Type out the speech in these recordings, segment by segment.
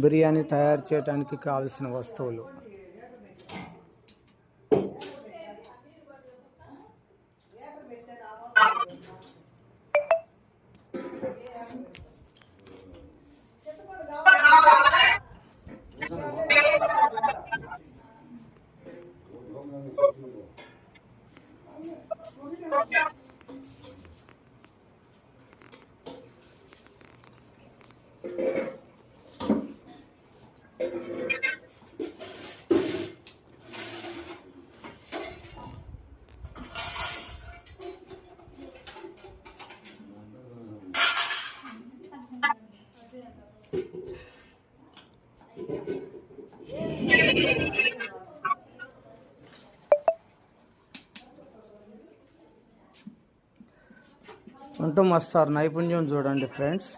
బిర్యానీ తయారు చేయడానికి కావలసిన వస్తువులు. వంట మాస్టర్ నైపుణ్యం చూడండి ఫ్రెండ్స్.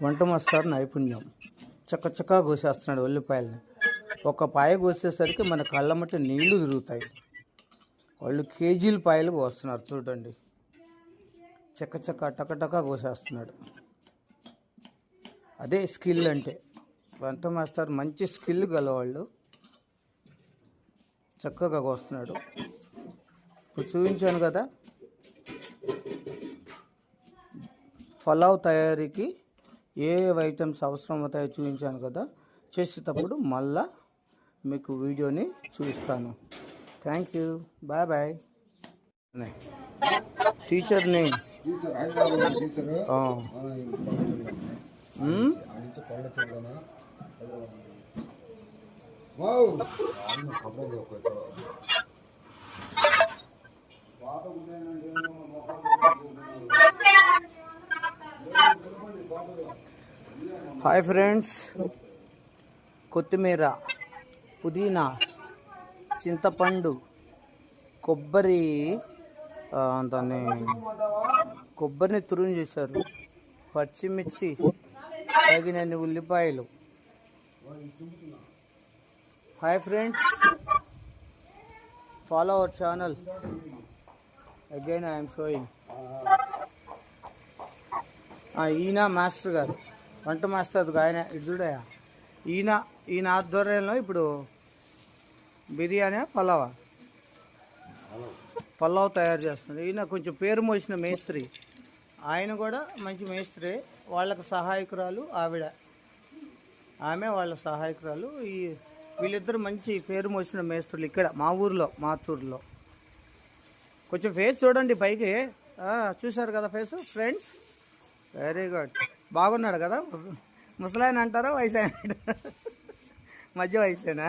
వంట మాస్టర్ నైపుణ్యం చక్కగా కోసేస్తున్నాడు ఉల్లిపాయలని. ఒక పాయ కోసేసరికి మన కళ్ళ మట్టి నీళ్లు తిరుగుతాయి. వాళ్ళు కేజీల పాయలు కోస్తున్నారు చూడండి. చక్క టకటకా కోసేస్తున్నాడు. అదే స్కిల్ అంటే. వంట మాస్టర్ మంచి స్కిల్ గలవాళ్ళు. చక్కగా కోస్తున్నాడు. ఇప్పుడు చూపించాను కదా, పలావ్ తయారీకి ఏ ఐటమ్స్ అవసరం అవుతాయో చూపించాను కదా. చేసేటప్పుడు మళ్ళా మీకు వీడియోని చూపిస్తాను. Thank you, bye bye. Teacher name hi friends. కొత్తిమీర, పుదీనా, చింతపండు, కొబ్బరిని తురుము చేశారు, పచ్చిమిర్చి, తగినన్ని ఉల్లిపాయలు. Hi friends, follow our channel. Again I'm showing. ఈయన మాస్టర్ గారు, వంట మాస్టర్ ఆయన. ఇటు చూడయా, ఈయన ఆధ్వర్యంలో ఇప్పుడు బిర్యానీ పలావ్ తయారు చేస్తున్నాడు. ఈయన కొంచెం పేరు మోసిన మేస్త్రి. ఆయన కూడా మంచి మేస్త్రి. వాళ్ళకు సహాయకురాలు ఆవిడ, ఆమె వాళ్ళ సహాయకురాలు. వీళ్ళిద్దరు మంచి పేరు మోసిన మేస్త్రులు ఇక్కడ మా ఊర్లో, మాతూరులో. కొంచెం ఫేస్ చూడండి పైకి. చూశారు కదా ఫేస్ ఫ్రెండ్స్. Very good. బాగున్నాడు కదా. ముసలాయన అంటారా, వయసు ఆయన మధ్య వయసేనా?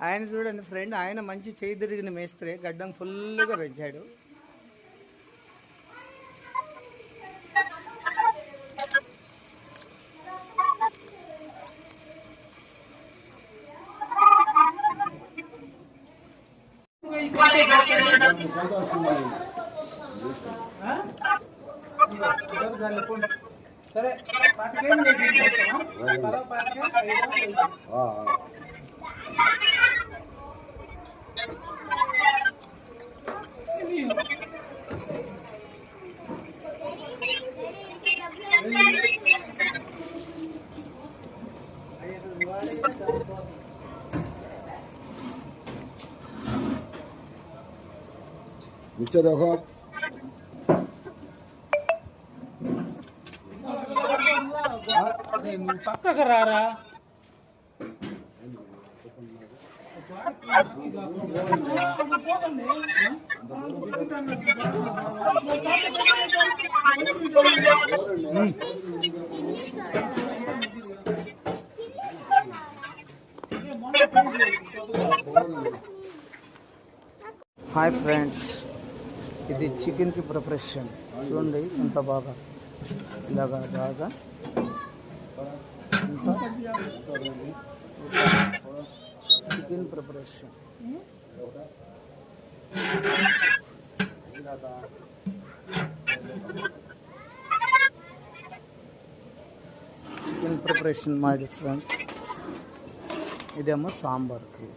ఆయన చూడండి ఫ్రెండ్. ఆయన మంచి చేయి తిరిగిన మేస్త్రి. గడ్డం ఫుల్గా పెంచాడు. సరే, नीचे देखो। పక్క రారా. హాయ్ ఫ్రెండ్స్, ఇది చికెన్కి ప్రిపరేషన్ చూడండి. ఎంత బాగా ఇలాగా బాగా chicken preparation. Chicken preparation my dear friends. ఇదేమో సాంబార్కి.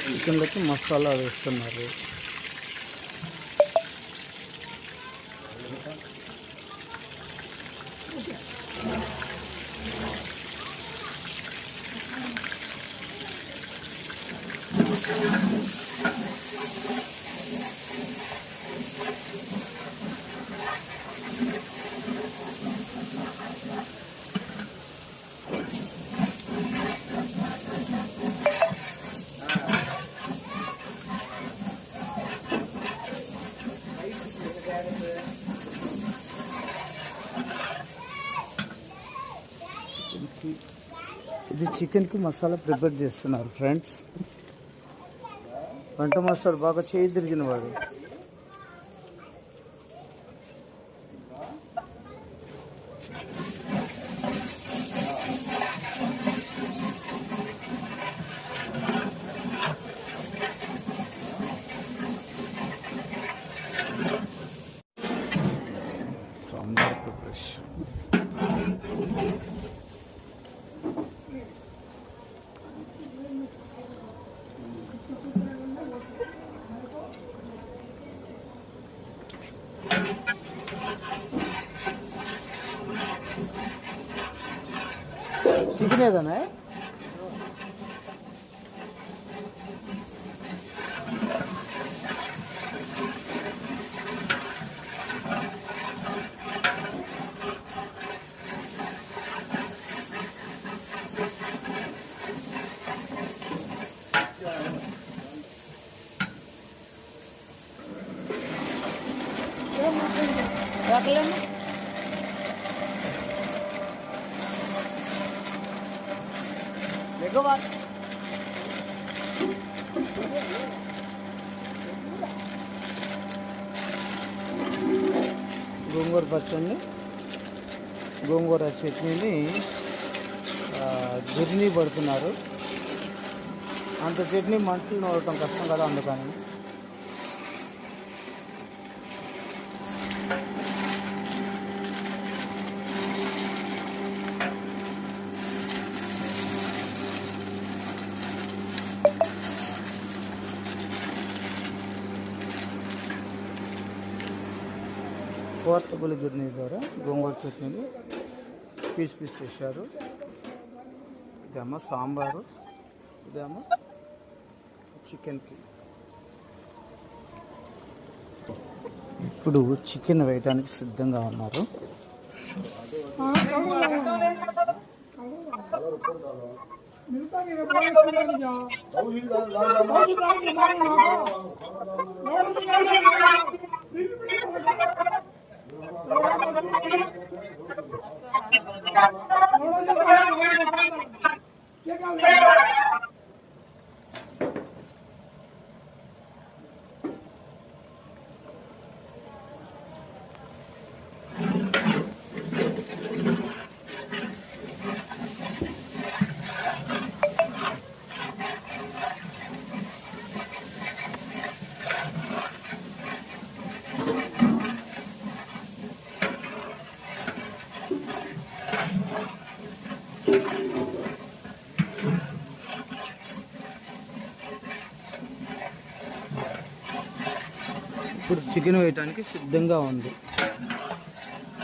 చికెన్లోకి మసాలా వేస్తున్నారు. ఇది చికెన్కి మసాలా ప్రిపేర్ చేస్తున్నారు ఫ్రెండ్స్. వంట మాస్టర్ బాగా చేయి తిరిగిన వాడు. సాంబార్ ప్రిపరేషన్. చికెన్ ఏదన్నా గోంగూర పచ్చడిని, గోంగూర చట్నీని గిర్నీ పడుతున్నారు. అంత చట్నీ మనుషులు నూరటం కష్టం కదా, అందుకని. పోర్టబుల్ గిర్నీ ద్వారా గోంగూర చట్నీని పీస్ చేశారు. ఇదేమో సాంబారు, ఇదేమో చికెన్కి. ఇప్పుడు చికెన్ వేయడానికి సిద్ధంగా ఉన్నారు. ఇప్పుడు చికెన్ వేయడానికి సిద్ధంగా ఉంది.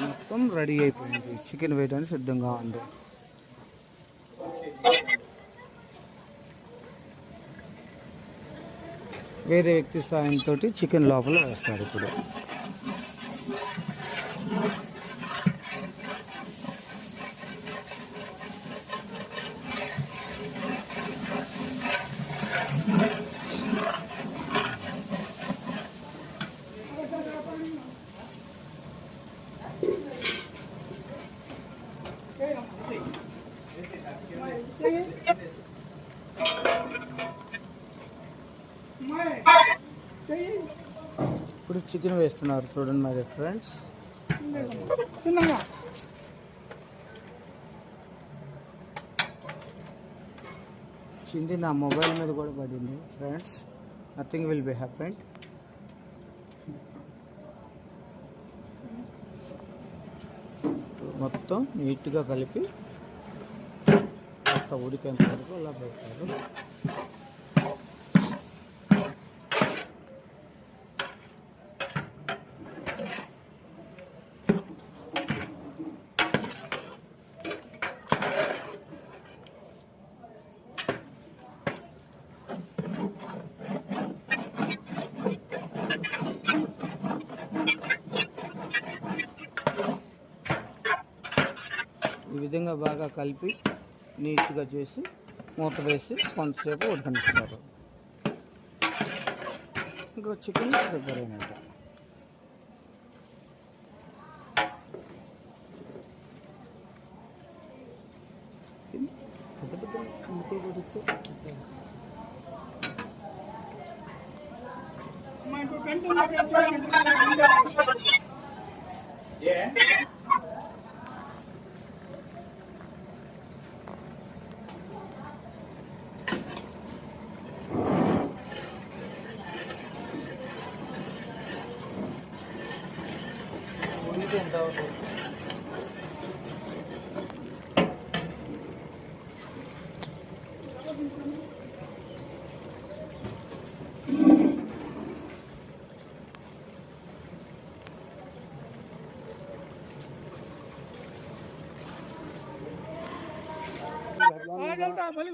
మొత్తం రెడీ అయిపోయింది. చికెన్ వేయడానికి సిద్ధంగా ఉంది. వేరే వ్యక్తి సాయంతో చికెన్ లోపల వేస్తారు. ఇప్పుడు ఇప్పుడు చికెన్ వేస్తున్నారు చూడండి మరి ఫ్రెండ్స్. చింది నా మొబైల్ మీద కూడా పడింది friends. Nothing will be happened. మొత్తం నీట్గా కలిపి కాస్త ఉడికేంత వరకు అలా పెడతారు. విధంగా బాగా కలిపి నీట్గా చేసి మూత వేసి కొంతసేపు ఉడకనిస్తారు. ఇంకా చికెన్ ప్రిపేర్ అయినట్టు.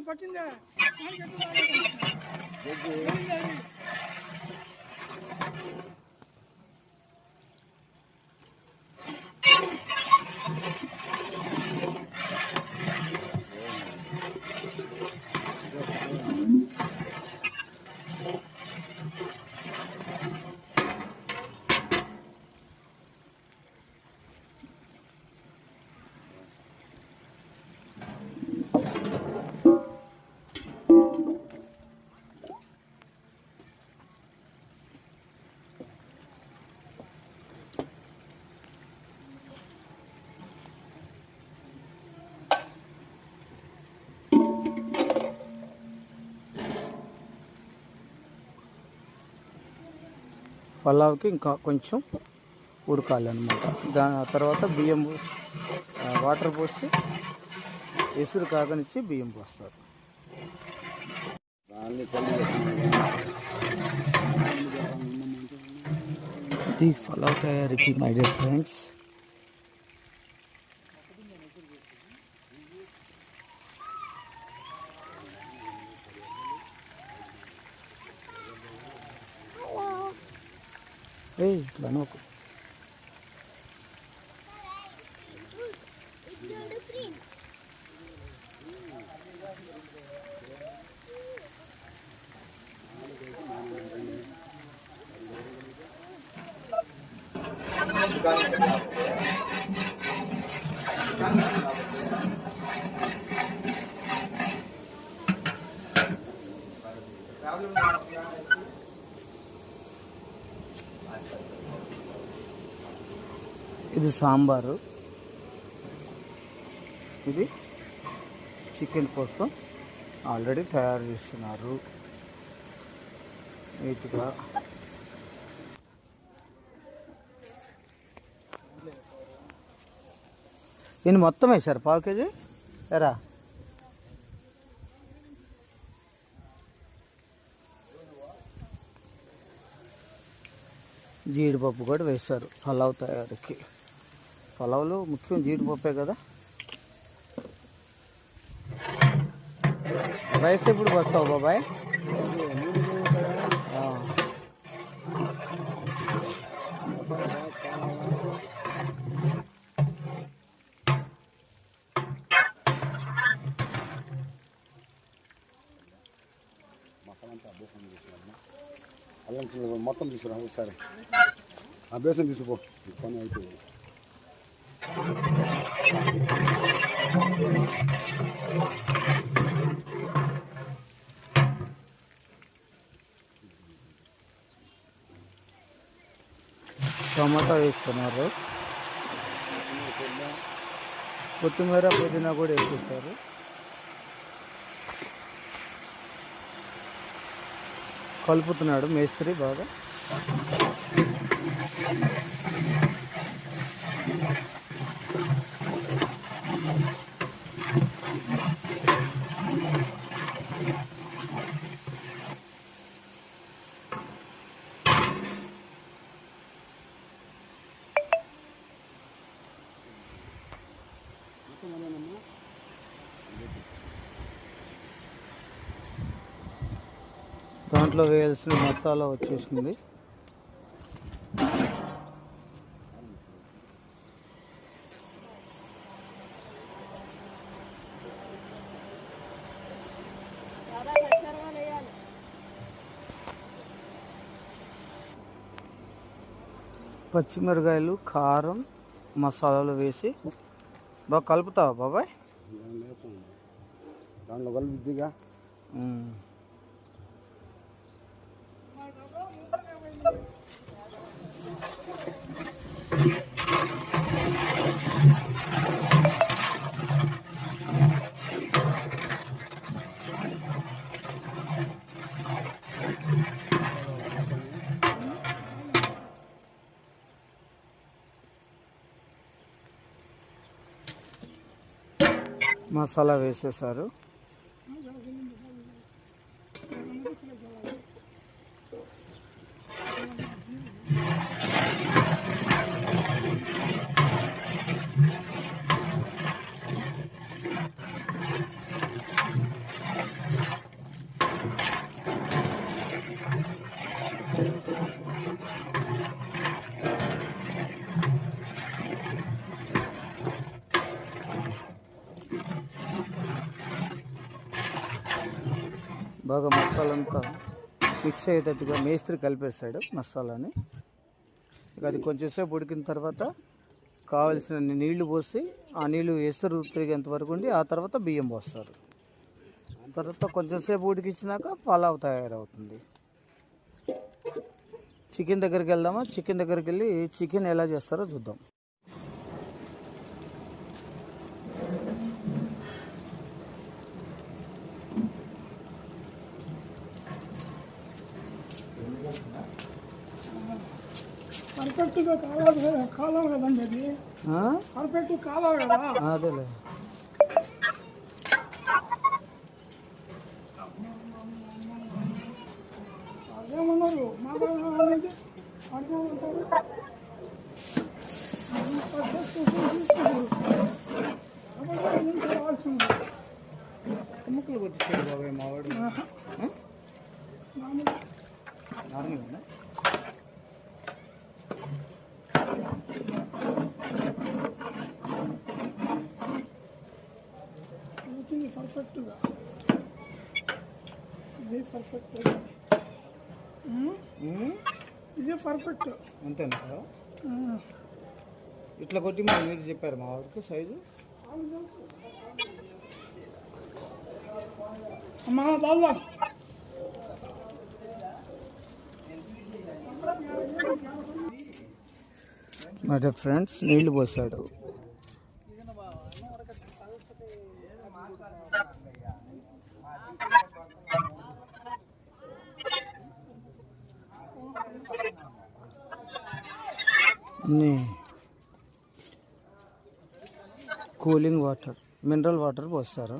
పట్టిందా పలావ్కి ఇంకా కొంచెం ఉడకాలన్నమాట. దాని తర్వాత బియ్యం వాటర్ పోసి ఎసురు కాగనిచ్చి బియ్యం పోస్తారు. ఇది పలావ్ తయారీకి మై డియర్ ఫ్రెండ్స్. ఇట్లా నోకు. ఇది సాంబారు, ఇది చికెన్ కోసం ఆల్రెడీ తయారు చేస్తున్నారు నీట్గా. దీన్ని మొత్తం వేసారు 1/4 kg ఎరా. జీడిపప్పు కూడా వేస్తారు పలావ్ తయారీకి. పలావ్లో ముఖ్యం జీడిపప్పే కదా. రైస్ ఎప్పుడు వస్తావు బాబాయ్? అల్లం మొత్తం తీసుకురా ఒకసారి. ఆ బేసం తీసుకో పని అయిపోయింది. టమాటా వేస్తున్నారు, కొత్తిమీర పుదీనా కూడా వేసేస్తారు. కలుపుతున్నాడు మేస్త్రి బాగా. దాంట్లో వేయాల్సిన మసాలా వచ్చేసింది. పచ్చిమిరకాయలు, కారం, మసాలాలు వేసి బాగా కలుపుతావా బాబాయ్? దాంట్లో కలుపుద్దిగా. మసాలా వేసేసారు. బాగా మసాలా అంతా మిక్స్ అయ్యేటట్టుగా మేస్త్రి కలిపేస్తాడు మసాలాని. ఇక అది కొంచెంసేపు ఉడికిన తర్వాత కావలసిన నీళ్లు పోసి ఆ నీళ్లు ఎసరు తిరిగేంత వరకు ఉండి ఆ తర్వాత బియ్యం పోస్తారు. తర్వాత కొంచెంసేపు ఉడికించినాక పలావ్ తయారవుతుంది. చికెన్ దగ్గరికి వెళ్దామా? చికెన్ దగ్గరికి వెళ్ళి చికెన్ ఎలా చేస్తారో చూద్దాం. పర్ఫెక్ట్గా కావాలి కదండి అది. పర్ఫెక్ట్ కావాలి కదా. అదేలే. అదేమన్నారు మాట్లాడాలి అనుకుంటారు. ముక్కలు కొట్టించాడు బాబాయ్ మావాడు. నార్మల్గా పర్ఫెక్ట్గా ఇదే పర్ఫెక్ట్. ఇదే పర్ఫెక్ట్. అంతేనా? ఇట్లా కొట్టి మరి మీరు చెప్పారు మా వాడికి సైజు. అమ్మా బాగా మరి ఫ్రెండ్స్ నీళ్లు పోసాడు. కూలింగ్ వాటర్, మినరల్ వాటర్ పోస్తారు.